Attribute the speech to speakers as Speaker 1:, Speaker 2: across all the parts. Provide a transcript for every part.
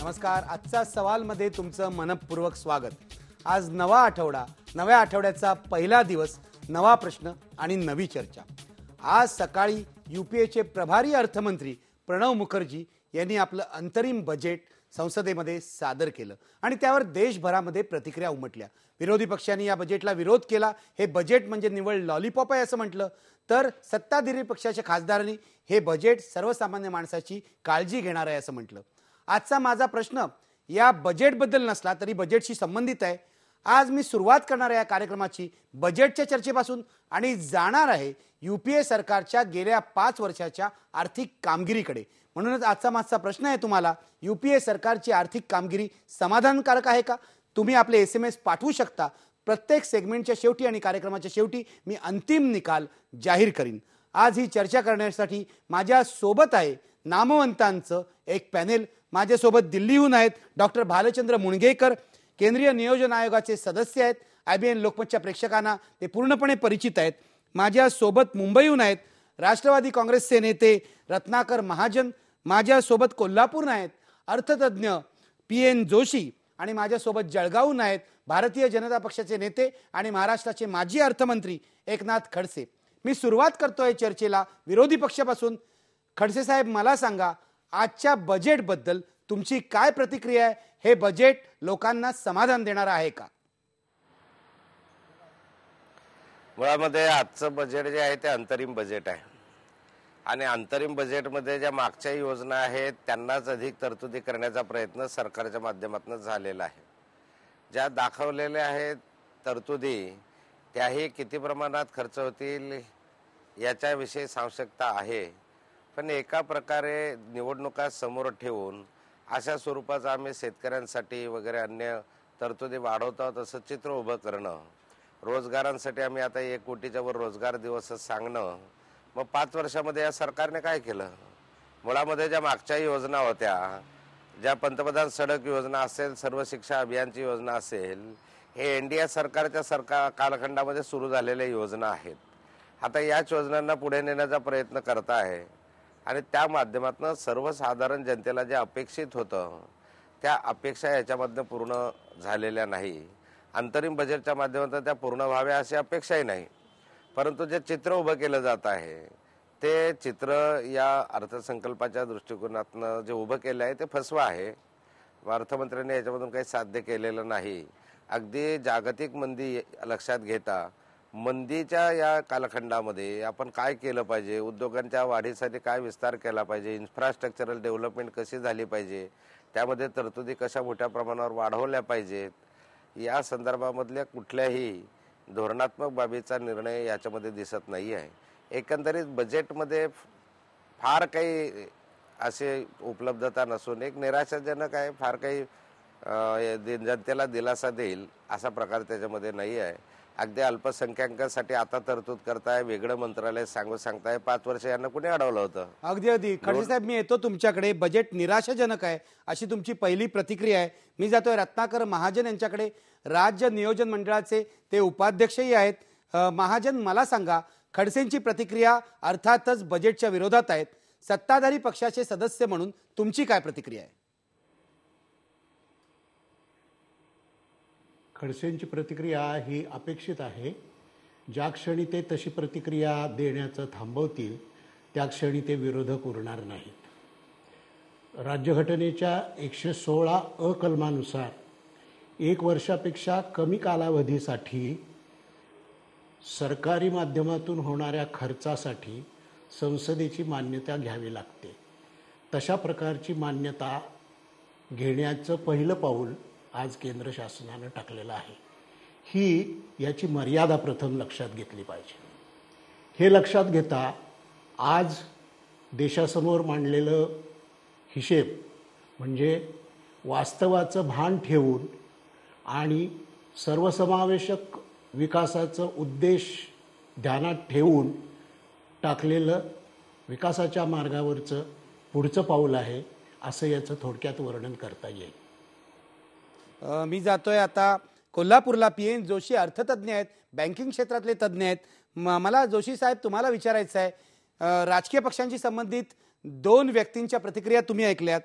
Speaker 1: नमस्कार. आजचा सवालमध्ये तुमचं मनपूर्वक स्वागत. आज नवा आठवडा, नव्या आठवड्याचा पहिला दिवस, नवा प्रश्न आणि नवी चर्चा. आज सकाळी यूपीएचे प्रभारी अर्थमंत्री प्रणव मुखर्जी यांनी आपलं अंतरिम बजेट संसदेमध्ये सादर केलं आणि त्यावर देशभरामध्ये प्रतिक्रिया उमटल्या. विरोधी पक्षांनी या बजेटला विरोध केला. हे बजेट म्हणजे निव्वळ लॉलीपॉप आहे असं म्हटलं, तर सत्ताधारी पक्षाच्या खासदारांनी हे बजेट सर्वसामान्य माणसाची काळजी घेणार आहे असं म्हटलं. आजचा माझा प्रश्न या बजेटबद्दल नसला तरी बजेटशी संबंधित आहे. आज मी सुरुवात करणार आहे या कार्यक्रमाची बजेटच्या चर्चेपासून आणि जाणार आहे यूपीए सरकारच्या गेल्या 5 वर्षाच्या आर्थिक कामगिरीकडे. म्हणूनच आजचा माझा प्रश्न आहे तुम्हाला, यूपीए सरकारची आर्थिक कामगिरी समाधानकारक आहे का? तुम्ही आपले SMS पाठवू शकता. प्रत्येक सेगमेंटच्या शेवटी आणि कार्यक्रमाच्या शेवटी मी अंतिम निकाल जाहीर करीन. आज ही चर्चा करण्यासाठी माझ्या सोबत आहे नामवंतांचं एक पॅनेल. माझ्यासोबत दिल्लीहून आहेत डॉक्टर भालचंद्र मुणगेकर, केंद्रीय नियोजन आयोगाचे सदस्य आहेत. IBN लोकमतच्या प्रेक्षकांना ते पूर्णपणे परिचित आहेत. माझ्यासोबत मुंबईहून आहेत राष्ट्रवादी काँग्रेसचे नेते रत्नाकर महाजन. माझ्यासोबत कोल्हापूरहून आहेत अर्थतज्ञ PN जोशी आणि माझ्यासोबत जळगावहून आहेत भारतीय जनता पक्षाचे नेते आणि महाराष्ट्राचे माजी अर्थमंत्री एकनाथ खडसे. मी सुरुवात करतोय चर्चेला विरोधी पक्षापासून. खडसे साहेब, मला सांगा, आजच्या बजेटबद्दल तुमची काय प्रतिक्रिया आहे? हे बजेट लोकांना समाधान देणार आहे का?
Speaker 2: मुळामध्ये आजचं बजेट जे आहे ते अंतरिम बजेट आहे आणि अंतरिम बजेटमध्ये ज्या मागच्या योजना आहेत त्यांनाच अधिक तरतुदी करण्याचा प्रयत्न सरकारच्या माध्यमातून झालेला आहे. ज्या दाखवलेल्या आहेत तरतुदी त्याही किती प्रमाणात खर्च होतील याच्याविषयी साशंकता आहे. पण एका प्रकारे निवडणुका समोर ठेवून अशा स्वरूपाचं आम्ही शेतकऱ्यांसाठी वगैरे अन्य तरतुदी वाढवत आहोत असं चित्र उभं करणं, रोजगारांसाठी आम्ही आता 1 कोटीच्या वर रोजगार दिवस सांगणं, मग 5 वर्षामध्ये या सरकारने काय केलं? मुळामध्ये ज्या मागच्या योजना होत्या, ज्या पंतप्रधान सडक योजना असेल, सर्व शिक्षा अभियानची योजना असेल, हे NDA सरकारच्या कालखंडामध्ये सुरू झालेल्या योजना आहेत. आता याच योजनांना पुढे नेण्याचा प्रयत्न करत आहे आणि त्या माध्यमातून सर्वसाधारण जनतेला जे अपेक्षित होतं त्या अपेक्षा याच्यामधनं पूर्ण झालेल्या नाही. अंतरिम बजेटच्या माध्यमातून त्या पूर्ण व्हाव्या अशी अपेक्षाही नाही. परंतु जे चित्र उभं केलं जात आहे ते चित्र या अर्थसंकल्पाच्या दृष्टिकोनातनं जे उभं केलं आहे ते फसवं आहे. अर्थमंत्र्यांनी याच्यामधून काही साध्य केलेलं नाही. अगदी जागतिक मंदी लक्षात घेता मंदीच्या या कालखंडामध्ये आपण काय केलं पाहिजे, उद्योगांच्या वाढीसाठी काय विस्तार केला पाहिजे, इन्फ्रास्ट्रक्चरल डेव्हलपमेंट कशी झाली पाहिजे, त्यामध्ये तरतुदी कशा मोठ्या प्रमाणावर वाढवल्या पाहिजेत, या संदर्भामधल्या कुठल्याही धोरणात्मक बाबीचा निर्णय याच्यामध्ये दिसत नाही आहे. एकंदरीत बजेटमध्ये फार काही असे उपलब्धता नसून एक निराशाजनक आहे. फार काही जनतेला दिलासा देईल असा प्रकार त्याच्यामध्ये नाही आहे. अगदी अल्पसंख्याकांसाठी आता तरतूद करताय, वेगळं मंत्रालय सांगताय. 5 वर्ष यांना कुणी अडवलं होतं?
Speaker 1: अगदी खडसे साहेब, मी येतो तुमच्याकडे. बजेट निराशाजनक आहे अशी तुमची पहिली प्रतिक्रिया आहे. मी जातोय रत्नाकर महाजन यांच्याकडे. राज्य नियोजन मंडळाचे ते उपाध्यक्षही आहेत. महाजन, मला सांगा, खडसेंची प्रतिक्रिया अर्थातच बजेटच्या विरोधात आहेत. सत्ताधारी पक्षाचे सदस्य म्हणून तुमची काय प्रतिक्रिया आहे?
Speaker 3: खडसेंची प्रतिक्रिया ही अपेक्षित आहे. ज्या क्षणी ते तशी प्रतिक्रिया देण्याचं थांबवतील त्या क्षणी ते विरोधक उरणार नाहीत. राज्यघटनेच्या 116 कलमानुसार 1 वर्षापेक्षा कमी कालावधीसाठी सरकारी माध्यमातून होणाऱ्या खर्चासाठी संसदेची मान्यता घ्यावी लागते. तशा प्रकारची मान्यता घेण्याचं पहिलं पाऊल आज केंद्र शासनानं टाकलेलं आहे. ही याची मर्यादा प्रथम लक्षात घेतली पाहिजे. हे लक्षात घेता आज देशासमोर मांडलेलं हिशेब म्हणजे वास्तवाचं भान ठेवून आणि सर्वसमावेशक विकासाचं उद्देश ध्यानात ठेवून टाकलेलं विकासाच्या मार्गावरचं पुढचं पाऊल आहे असं याचं थोडक्यात वर्णन करता येईल.
Speaker 1: मी जातोय आता कोल्हापूरला. PN जोशी अर्थतज्ञ आहेत, बँकिंग क्षेत्रातले तज्ज्ञ आहेत. मला जोशी साहेब तुम्हाला विचारायचं आहे, राजकीय पक्षांशी संबंधित 2 व्यक्तींच्या प्रतिक्रिया तुम्ही ऐकल्यात.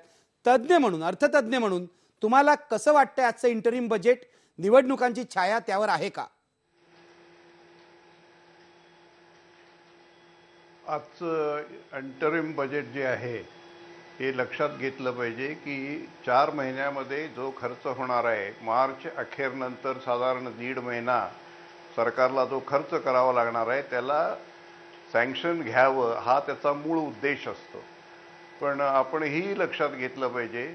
Speaker 1: तज्ज्ञ म्हणून, अर्थतज्ज्ञ म्हणून तुम्हाला कसं वाटतंय आजचं इंटरिम बजेट? निवडणुकांची छाया त्यावर आहे का?
Speaker 4: आजचं अंतरिम बजेट जे आहे हे लक्षात घेतलं पाहिजे की 4 महिन्यामध्ये जो खर्च होणार आहे, मार्च अखेरनंतर साधारण 1.5 महिना सरकारला जो खर्च करावा लागणार आहे त्याला सँक्शन घ्यावं हा त्याचा मूळ उद्देश असतो. पण आपण ही लक्षात घेतलं पाहिजे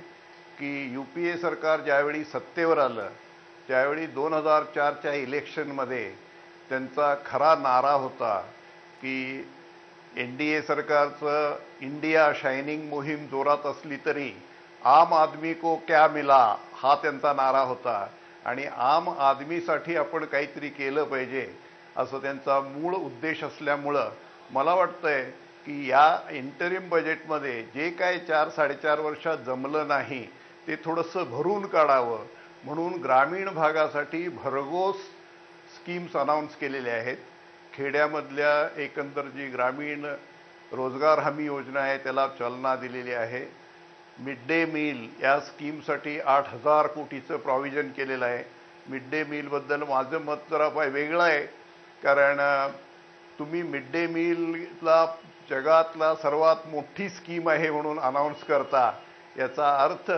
Speaker 4: की UPA सरकार ज्यावेळी सत्तेवर आलं त्यावेळी 2004च्या इलेक्शनमध्ये त्यांचा खरा नारा होता की NDA सरकारचं इंडिया शायनिंग मोहीम जोरात असली तरी आम आदमी को क्या मिला हा त्यांचा नारा होता आणि आम आदमीसाठी आपण काहीतरी केलं पाहिजे असं त्यांचा मूळ उद्देश असल्यामुळं मला वाटतंय की या इंटरिम बजेटमध्ये जे काय 4-4.5 वर्षात जमलं नाही ते थोडंसं भरून काढावं म्हणून ग्रामीण भागासाठी भरघोस स्कीम्स अनाऊन्स केलेल्या आहेत. खेड्यामधल्या एकंदर जी ग्रामीण रोजगार हमी योजना आहे त्याला चालना दिलेली आहे. मिड डे मील या स्कीमसाठी 8,000 कोटीचं प्रॉव्हिजन केलेलं आहे. मिड डे मीलबद्दल माझं मत जरा वेगळं आहे, कारण तुम्ही मिड डे मीलला जगातला सर्वात मोठी स्कीम आहे म्हणून अनाऊन्स करता, याचा अर्थ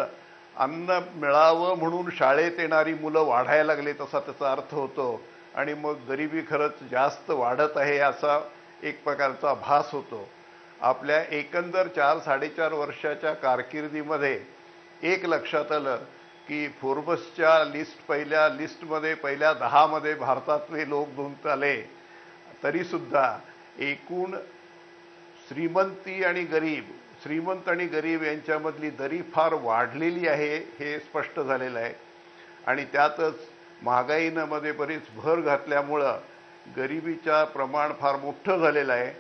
Speaker 4: अन्न मिळावं म्हणून शाळेत येणारी मुलं वाढायला लागले तसा त्याचा अर्थ होतो आणि मग गरिबी खरंच जास्त वाढत आहे असा एक प्रकारचा भास होतो. आपल्या एकंदर 4-4.5 वर्षाच्या कारकिर्दीमध्ये एक लक्षात आलं की फोर्ब्सच्या पहिल्या लिस्टमध्ये पहिल्या 10 मध्ये भारतातले लोक नोंद आले, तरीसुद्धा एकूण श्रीमंती आणि गरीब, श्रीमंत आणि गरीब यांच्यामधली दरी फार वाढलेली आहे हे स्पष्ट झालेलं आहे. आणि त्यातच महागाईनं मध्ये बरीच भर घातल्यामुळं गरिबीचं प्रमाण फार मोठं झालेलं आहे.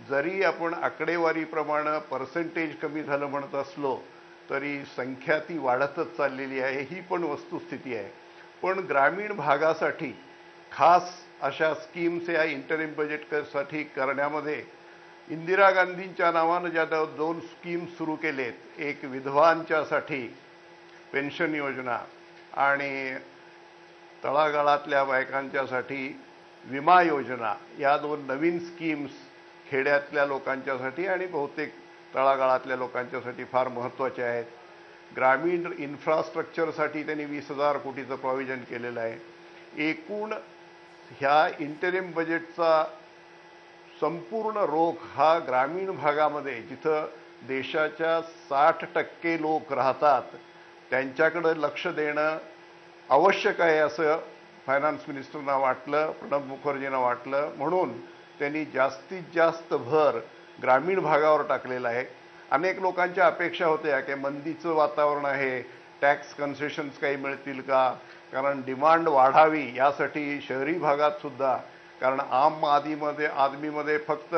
Speaker 4: जरी आपण आकडेवारीप्रमाणे पर्सेंटेज कमी झालं म्हणत असलो तरी संख्या ती वाढतच चाललेली आहे, ही पण वस्तुस्थिती आहे. पण ग्रामीण भागासाठी खास अशा स्कीम्स या इंटरिम बजेटसाठी करण्यामध्ये इंदिरा गांधींच्या नावानं ज्या 2 स्कीम्स सुरू केलेत, एक विधवांच्यासाठी पेन्शन योजना आणि तळागाळातल्या बायकांच्यासाठी विमा योजना, या 2 नवीन स्कीम्स खेड्यातल्या लोकांच्यासाठी आणि बहुतेक तळागाळातल्या लोकांच्यासाठी फार महत्त्वाच्या आहेत. ग्रामीण इन्फ्रास्ट्रक्चरसाठी त्यांनी 20,000 कोटीचं प्रॉव्हिजन केलेलं आहे. एकूण ह्या इंटरिम बजेटचा संपूर्ण रोख हा ग्रामीण भागामध्ये, जिथं देशाच्या 60% लोक राहतात, त्यांच्याकडे लक्ष देणं आवश्यक आहे असं फायनान्स मिनिस्टरना वाटलं, प्रणब मुखर्जींना वाटलं, म्हणून त्यांनी जास्तीत जास्त भर ग्रामीण भागावर टाकलेला आहे. अनेक लोकांच्या अपेक्षा होत्या की मंदीचं वातावरण आहे, टॅक्स कन्सेशन्स काही मिळतील का, कारण डिमांड वाढावी यासाठी शहरी भागात सुद्धा, कारण आम आदमीमध्ये फक्त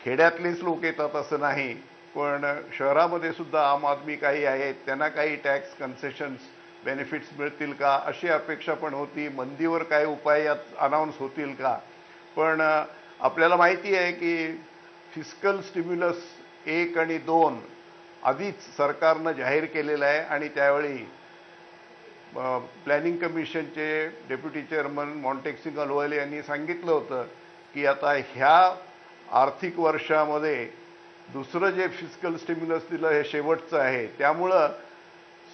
Speaker 4: खेड्यातलेच लोक येतात असं नाही, पण शहरामध्ये सुद्धा आम आदमी काही आहेत, त्यांना काही टॅक्स कन्सेशन्स बेनिफिट्स मिळतील का अशी अपेक्षा पण होती. मंदीवर काय उपाय यात अनाऊन्स होतील का. पण आपल्याला माहिती आहे की फिस्कल स्टिम्युलस 1 आणि 2 आधीच सरकारनं जाहीर केलेलं आहे आणि त्यावेळी प्लॅनिंग कमिशनचे डेप्युटी चेअरमन मॉन्टेक अलोवाले यांनी सांगितलं होतं की आता ह्या आर्थिक वर्षामध्ये दुसरं जे फिस्कल स्टिम्युलस दिलं हे शेवटचं आहे, त्यामुळं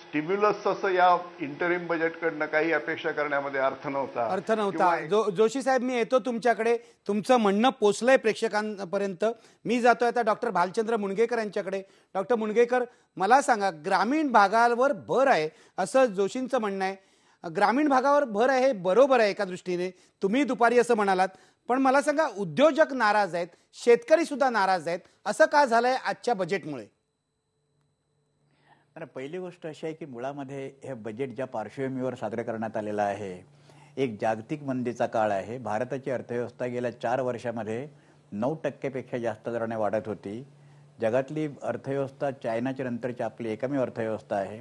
Speaker 4: स्टिम्युलस असं या इंटरिम बजेटकडनं काही अपेक्षा करण्यामध्ये अर्थ नव्हता.
Speaker 1: जोशी साहेब, मी येतो तुमच्याकडे. तुमचं म्हणणं पोचलंय प्रेक्षकांपर्यंत. मी जातोय आता डॉक्टर भालचंद्र मुणगेकर यांच्याकडे. डॉक्टर मुणगेकर, मला सांगा, ग्रामीण भागावर भर आहे असं जोशींचं म्हणणं आहे. ग्रामीण भागावर भर आहे हे बरोबर आहे एका दृष्टीने, तुम्ही दुपारी असं म्हणालात, पण मला सांगा, उद्योजक नाराज आहेत, शेतकरी सुद्धा नाराज आहेत, असं का झालंय आजच्या बजेटमुळे?
Speaker 5: पहिली गोष्ट अशी आहे की मुळामध्ये हे बजेट ज्या पार्श्वभूमीवर सादर करण्यात आलेलं आहे, एक जागतिक मंदीचा काळ आहे. भारताची अर्थव्यवस्था गेल्या 4 वर्षामध्ये 9% पेक्षा जास्त दराने वाढत होती. जगातली अर्थव्यवस्था चायनाच्या नंतरची आपली एकमेव अर्थव्यवस्था आहे.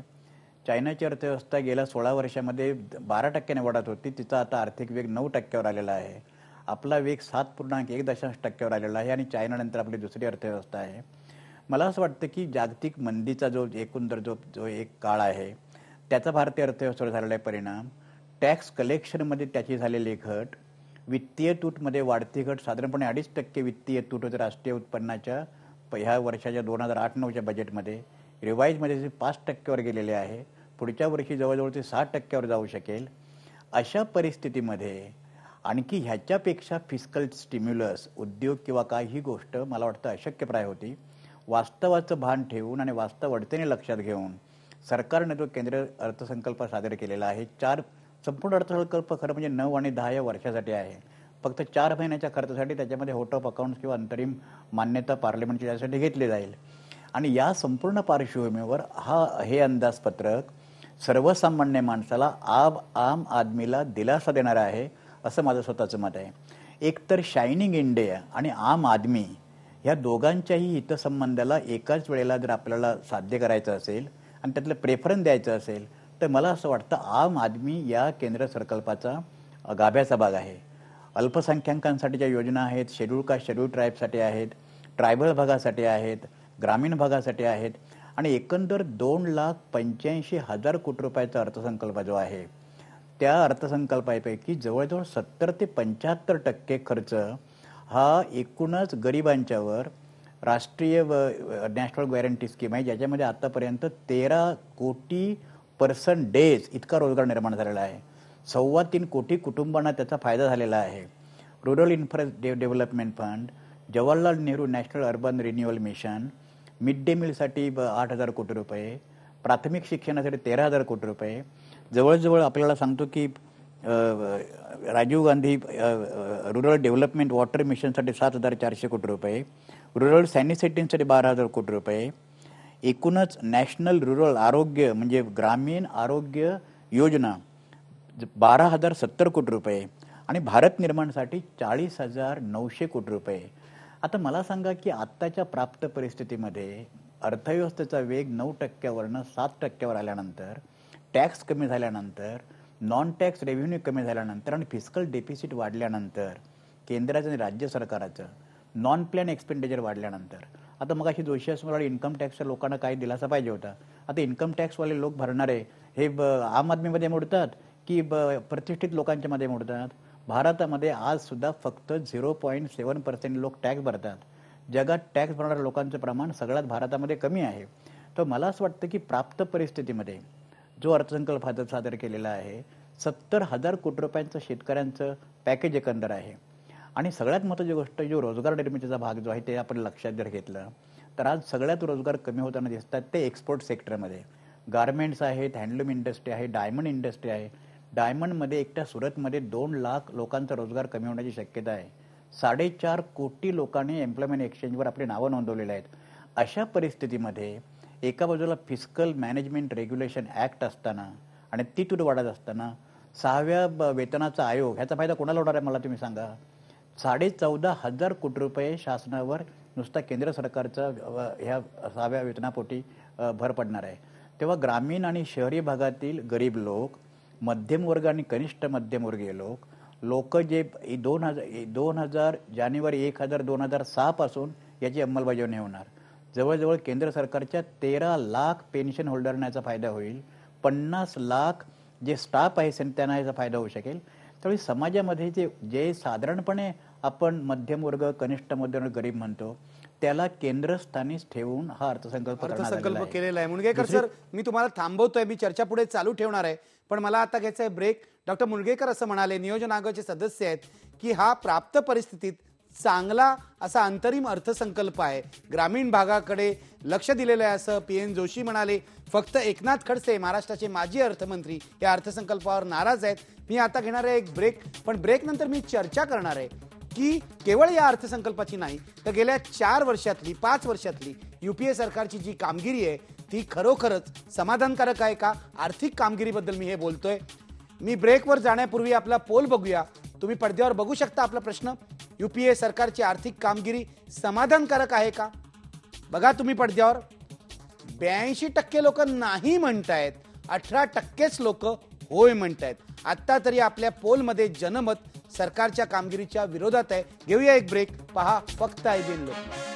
Speaker 5: चायनाची अर्थव्यवस्था गेल्या 16 वर्षामध्ये 12% वाढत होती, तिचा आता आर्थिक वेग 9%वर आलेला आहे. आपला वेग 7.1% आलेला आहे आणि चायनानंतर आपली दुसरी अर्थव्यवस्था आहे. मला असं वाटतं की जागतिक मंदीचा जो एकंदर जो एक काळ आहे त्याचा भारतीय अर्थव्यवस्थेवर झालेला परिणाम, टॅक्स कलेक्शनमध्ये त्याची झालेली घट, वित्तीय तूटमध्ये वाढती घट, साधारणपणे 2.5% वित्तीय तूट होते राष्ट्रीय उत्पन्नाच्या ह्या वर्षाच्या 2008-09च्या बजेटमध्ये, रिवाईजमध्ये जे 5%वर गेलेले आहे, पुढच्या वर्षी जवळजवळ ते 6%वर जाऊ शकेल. अशा परिस्थितीमध्ये आणखी ह्याच्यापेक्षा फिस्कल स्टिम्युलस उद्योग किंवा काय ही गोष्ट मला वाटतं अशक्यप्राय होती. वास्तवाचं भान ठेवून आणि वास्तव अडचणी लक्षात घेऊन सरकारने जो केंद्र अर्थसंकल्प सादर केलेला आहे, संपूर्ण अर्थसंकल्प खरं म्हणजे 9 आणि 10 या वर्षासाठी आहे. फक्त 4 महिन्याच्या खर्चासाठी त्याच्यामध्ये आउट ऑफ अकाउंट्स किंवा अंतरिम मान्यता पार्लमेंटची त्यासाठी घेतली जाईल. आणि या संपूर्ण पार्श्वभूमीवर हे अंदाजपत्रक सर्वसामान्य माणसाला आम आदमीला दिलासा देणार आहे असं माझं स्वतःचं मत आहे. एकतर शायनिंग इंडिया आणि आम आदमी ह्या दोघांच्याही हितसंबंधाला एकाच वेळेला जर आपल्याला साध्य करायचं असेल आणि त्यातलं प्रेफरन्स द्यायचं असेल तर मला असं वाटतं आम आदमी या केंद्र संकल्पाचा गाभ्याचा भाग आहे. अल्पसंख्याकांसाठीच्या योजना आहेत, शेड्यूल ट्राईबसाठी आहेत, ट्रायबल भागासाठी आहेत, ग्रामीण भागासाठी आहेत आणि एकंदर 2,85,000 कोटी रुपयाचा अर्थसंकल्प जो आहे त्या अर्थसंकल्पापैकी जवळजवळ 70 ते 75% खर्च हा एकूणच गरिबांच्यावर राष्ट्रीय नॅशनल गॅरंटी स्कीम आहे, ज्याच्यामध्ये आतापर्यंत 13 कोटी पर्सन डेज इतका रोजगार निर्माण झालेला आहे. 3.25 कोटी कुटुंबांना त्याचा फायदा झालेला आहे. Rural development fund, Jawaharlal Nehru national urban renewal mission, mid day मीलसाठी 8,000 कोटी रुपये, प्राथमिक शिक्षणासाठी 13,000 कोटी रुपये, जवळजवळ आपल्याला सांगतो की Rajiv Gandhi rural development water मिशनसाठी 7,400 कोटी रुपये, रुरल सॅनिटेशनसाठी 12,000 कोटी रुपये, एकूणच नॅशनल रुरल आरोग्य म्हणजे ग्रामीण आरोग्य योजना 12,070 कोटी रुपये आणि भारत निर्माणसाठी 40,900 कोटी रुपये. आता मला सांगा की आत्ताच्या प्राप्त परिस्थितीमध्ये अर्थव्यवस्थेचा वेग 9%वरनं 7%वर आल्यानंतर, टॅक्स कमी झाल्यानंतर, नॉन टॅक्स रेव्हेन्यू कमी झाल्यानंतर आणि फिस्कल डेफिसिट वाढल्यानंतर, केंद्राचं आणि राज्य सरकाराचं नॉन प्लॅन एक्सपेंडिचर वाढल्यानंतर, आता मग अशी जोशी असं इन्कम टॅक्सच्या लोकांना काही दिलासा पाहिजे होता. आता इन्कम टॅक्सवाले लोक भरणारे हे आम आदमीमध्ये मोडतात की प्रतिष्ठित लोकांच्या मध्ये मोडतात? भारतामध्ये आज सुद्धा फक्त 0.7% लोक टॅक्स भरतात. जगात टॅक्स भरणाऱ्या लोकांचं प्रमाण सगळ्यात भारतामध्ये कमी आहे. तर मला असं वाटतं की प्राप्त परिस्थितीमध्ये जो अर्थसंकल्प सादर केलेला आहे 70,000 कोटी रुपयांचं शेतकऱ्यांचं पॅकेज एकंदर आहे. आणि सगळ्यात महत्त्वाची गोष्ट जो रोजगार निर्मितीचा भाग जो आहे ते आपण लक्षात जर घेतलं तर आज सगळ्यात रोजगार कमी होताना दिसतात ते एक्सपोर्ट सेक्टरमध्ये. गारमेंट्स आहेत, हँडलूम इंडस्ट्री आहे, डायमंड इंडस्ट्री आहे. डायमंडमध्ये एकट्या सुरतमध्ये 2 लाख लोकांचा रोजगार कमी होण्याची शक्यता आहे. 4.5 कोटी लोकांनी एम्प्लॉयमेंट एक्सचेंजवर आपली नावं नोंदवलेली आहेत. अशा परिस्थितीमध्ये एका बाजूला फिस्कल मॅनेजमेंट रेग्युलेशन ॲक्ट असताना आणि ती तूट वाढत असताना 6व्या वेतनाचा आयोग ह्याचा फायदा कोणाला होणार आहे मला तुम्ही सांगा? 14,500 कोटी रुपये शासनावर नुसता केंद्र सरकारचा ह्या 6व्या वेतनापोटी भर पडणार आहे. तेव्हा ग्रामीण आणि शहरी भागातील गरीब लोक, मध्यमवर्ग आणि कनिष्ठ मध्यमवर्गीय लोक जे 2000 जानेवारी 2006 पासून याची अंमलबजावणी होणार. जवळजवळ केंद्र सरकारच्या 13 लाख पेन्शन होल्डरना याचा फायदा होईल. 50 लाख जे स्टाफ आहे त्यांना याचा फायदा होऊ शकेल. त्यावेळी समाजामध्ये जे साधारणपणे आपण मध्यमवर्ग, कनिष्ठ मध्यमवर्ग, गरीब म्हणतो त्याला केंद्रस्थानीच ठेवून हा अर्थसंकल्प
Speaker 1: केलेला आहे. मुणगेकर सर, मी तुम्हाला थांबवतोय, मी चर्चा पुढे चालू ठेवणार आहे, पण मला आता घ्यायचा आहे ब्रेक. डॉक्टर मुणगेकर असं म्हणाले, नियोजन आयोगाचे सदस्य आहेत, की हा प्राप्त परिस्थितीत चांगला असा अंतरिम अर्थसंकल्प आहे, ग्रामीण भागाकडे लक्ष दिलेलं आहे असं PN जोशी म्हणाले. फक्त एकनाथ खडसे महाराष्ट्राचे माजी अर्थमंत्री या अर्थसंकल्पावर नाराज आहेत. मी आता घेणार आहे एक ब्रेक, पण ब्रेक नंतर मी चर्चा करणार आहे की केवळ या अर्थसंकल्पाची नाही तर गेल्या 4 वर्षातली 5 वर्षातली UPA सरकारची जी कामगिरी आहे ती खरोखरच समाधानकारक आहे का? आर्थिक कामगिरीबद्दल मी हे बोलतोय. मी ब्रेकवर जाण्यापूर्वी आपला पोल बघूया. तुम्ही पडद्यावर बघू शकता आपला प्रश्न, UPA सरकारची आर्थिक कामगिरी समाधानकारक आहे का? बघा तुम्ही पडद्यावर, 82% लोक नाही म्हणतायत, 18%च लोक होय म्हणतायत. आता तरी आपल्या पोलमध्ये जनमत सरकारच्या कामगिरीच्या विरोधात आहे. घेऊया एक ब्रेक, पहा फक्त IBN लोकमत.